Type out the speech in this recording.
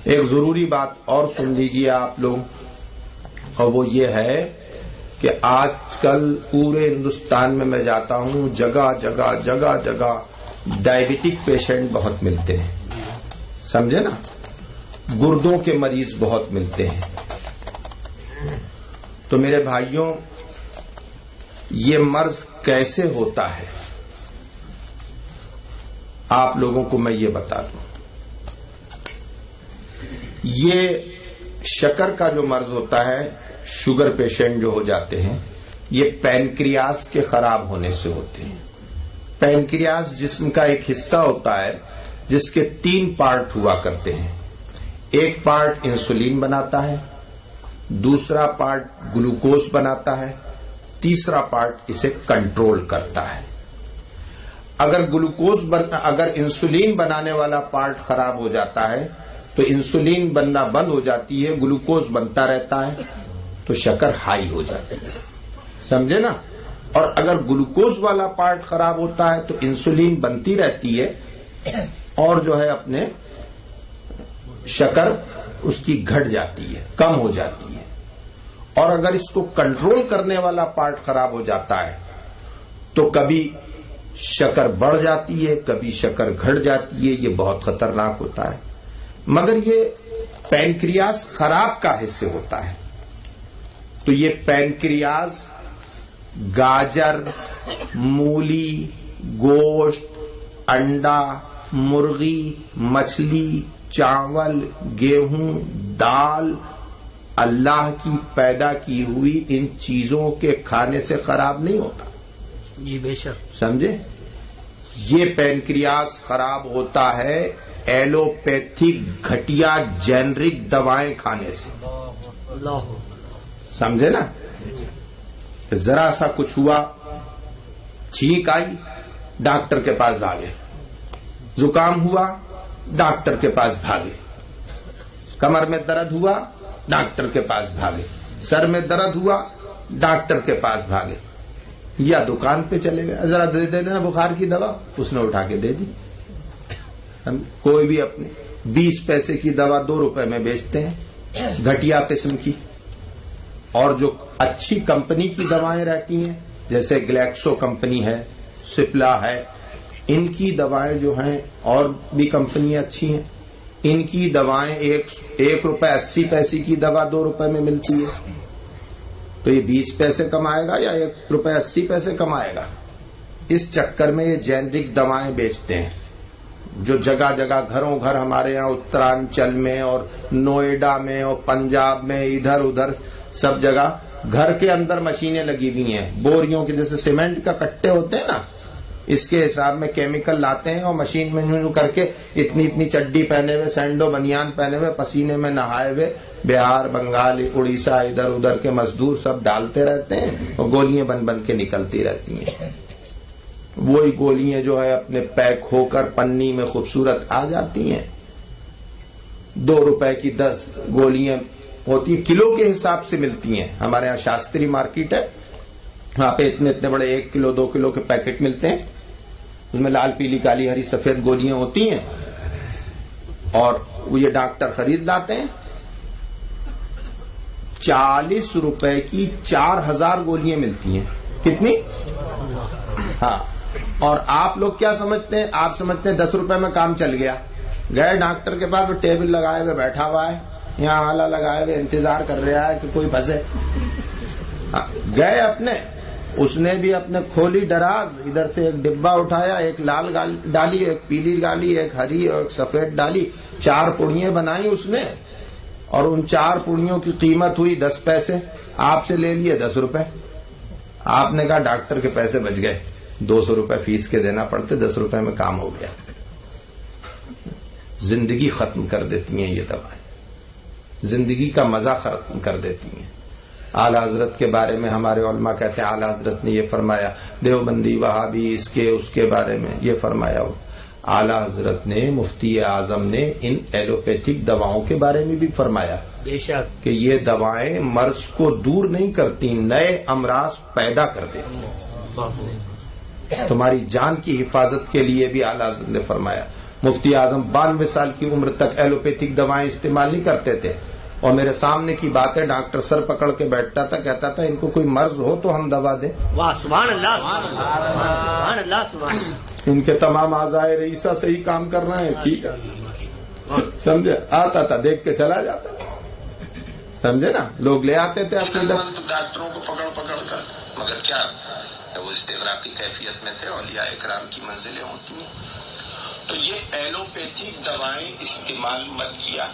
ایک ضروری بات اور سن لیجیے آپ لوگ، اور وہ یہ ہے کہ آج کل پورے ہندوستان میں جاتا ہوں، جگہ جگہ جگہ جگہ ڈائبٹک پیشنٹ بہت ملتے ہیں، سمجھے نا، گردوں کے مریض بہت ملتے ہیں. تو میرے بھائیوں، یہ مرض کیسے ہوتا ہے آپ لوگوں کو میں یہ بتا دوں. یہ شکر کا جو مرض ہوتا ہے، شوگر پیشنٹ جو ہو جاتے ہیں، یہ پینکریاس کے خراب ہونے سے ہوتے ہیں. پینکریاس جسم کا ایک حصہ ہوتا ہے جس کے 3 پارٹ ہوا کرتے ہیں. ایک پارٹ انسولین بناتا ہے، دوسرا پارٹ گلوکوز بناتا ہے، تیسرا پارٹ اسے کنٹرول کرتا ہے. اگر انسولین بنانے والا پارٹ خراب ہو جاتا ہے تو انسولین بننا بند ہو جاتی ہے، گلوکوز بنتا رہتا ہے تو شکر ہائی ہو جاتی ہے، سمجھے نا. اور اگر گلوکوز والا پارٹ خراب ہوتا ہے تو انسولین بنتی رہتی ہے اور جو ہے اپنے شکر اس کی گھٹ جاتی ہے، کم ہو جاتی ہے. اور اگر اس کو کنٹرول کرنے والا پارٹ خراب ہو جاتا ہے تو کبھی شکر بڑھ جاتی ہے، کبھی شکر گھٹ جاتی ہے. یہ بہت خطرناک ہوتا ہے. مگر یہ پینکریاس خراب کاہے سے ہوتا ہے؟ تو یہ پینکریاس گاجر، مولی، گوشت، انڈا، مرغی، مچھلی، چاول، گیہوں، دال، اللہ کی پیدا کی ہوئی ان چیزوں کے کھانے سے خراب نہیں ہوتا. جی بے شک، سمجھے. یہ پینکریاس خراب ہوتا ہے ایلوپیتھک گھٹیا جینرک دوائیں کھانے سے. اللہ، سمجھے نا. ذرا سا کچھ ہوا، چھینک آئی، ڈاکٹر کے پاس بھاگے. زکام ہوا، ڈاکٹر کے پاس بھاگے. کمر میں درد ہوا، ڈاکٹر کے پاس بھاگے. سر میں درد ہوا، ڈاکٹر کے پاس بھاگے. یا دکان پہ چلے گئے، ذرا دے دینا بخار کی دوا، اس نے اٹھا کے دے دی. کوئی بھی اپنے 20 پیسے کی دوا 2 روپے میں بیچتے ہیں، گھٹیا قسم کی. اور جو اچھی کمپنی کی دوائیں رہتی ہیں جیسے گلیکسو کمپنی ہے، سپلا ہے، ان کی دوائیں جو ہیں، اور بھی کمپنیاں اچھی ہیں، ان کی دوائیں 1 روپے 80 پیسے کی دوا 2 روپے میں ملتی ہے. تو یہ 20 پیسے کمائے گا یا 1 روپے 80 پیسے کمائے گا؟ اس چکر میں یہ جینرک دوائیں بیچتے ہیں جو جگہ جگہ گھروں گھر ہمارے یہاں اترانچل میں اور نوئیڈا میں اور پنجاب میں ادھر ادھر سب جگہ گھر کے اندر مشینیں لگی ہوئی ہیں. بوریوں کے جیسے سیمنٹ کا کٹے ہوتے ہیں نا، اس کے حساب میں کیمیکل لاتے ہیں اور مشین میں یوں کر کے اتنی چڈی پہنے ہوئے، سینڈو بنیان پہنے ہوئے، پسینے میں نہائے ہوئے بہار، بنگال، اڑیسہ ادھر ادھر کے مزدور سب ڈالتے رہتے ہیں اور گولیاں بن کے نکلتی رہتی ہیں. وہی گولیاں جو ہے اپنے پیک ہو کر پنی میں خوبصورت آ جاتی ہیں. 2 روپے کی 10 گولیاں ہوتی ہیں، کلو کے حساب سے ملتی ہیں. ہمارے یہاں شاستری مارکیٹ ہے، وہاں پہ اتنے بڑے 1 کلو 2 کلو کے پیکٹ ملتے ہیں. اس میں لال، پیلی، کالی، ہری، سفید گولیاں ہوتی ہیں اور وہ یہ ڈاکٹر خرید لاتے ہیں. 40 روپے کی 4000 گولیاں ملتی ہیں. کتنی؟ ہاں. اور آپ لوگ کیا سمجھتے ہیں؟ آپ سمجھتے ہیں 10 روپے میں کام چل گیا. گئے ڈاکٹر کے پاس، وہ ٹیبل لگائے ہوئے بیٹھا ہوا ہے، یہاں آلہ لگائے ہوئے انتظار کر رہا ہے کہ کوئی پھنسے. گئے اپنے، اس نے بھی اپنے کھولی دراز، ادھر سے ایک ڈبہ اٹھایا، ایک لال ڈالی، ایک پیلی ڈالی، ایک ہری اور ایک سفید ڈالی. 4 پڑیاں بنائی اس نے اور ان 4 پڑیوں کی قیمت ہوئی 10 پیسے. آپ سے لے لیے 10 روپے. آپ نے کہا ڈاکٹر کے پیسے بچ گئے، 200 روپے فیس کے دینا پڑتے، 10 روپے میں کام ہو گیا. زندگی ختم کر دیتی ہیں یہ دوائیں، زندگی کا مزہ ختم کر دیتی ہیں. اعلی حضرت کے بارے میں ہمارے علماء کہتے ہیں اعلی حضرت نے یہ فرمایا، دیوبندی وہابی اس کے بارے میں یہ فرمایا. اعلی حضرت نے، مفتی اعظم نے ان ایلوپیتھک دواؤں کے بارے میں بھی فرمایا بے شک کہ یہ دوائیں مرض کو دور نہیں کرتی، نئے امراض پیدا کر دیتی. تمہاری جان کی حفاظت کے لیے بھی اعلی حضرت نے فرمایا. مفتی اعظم 92 سال کی عمر تک ایلوپیتھک دوائیں استعمال نہیں کرتے تھے، اور میرے سامنے کی بات ہے، ڈاکٹر سر پکڑ کے بیٹھتا تھا، کہتا تھا ان کو کوئی مرض ہو تو ہم دوا دیں. واہ سبحان اللہ سبحان اللہ سبحان اللہ. ان کے تمام اعضائے رئیسہ صحیح کام کر رہے ہیں، ٹھیک ہے، سمجھے؟ آتا تھا، دیکھ کے چلا جاتا، سمجھے نا. لوگ لے آتے تھے اپنے ڈاکٹروں کو پکڑ کر، مگر کیا وہ استغراقی کیفیت میں تھے. اولیاء اکرام کی منزلیں ہوتی ہیں. تو یہ ایلوپیتھک دوائیں استعمال مت کیا.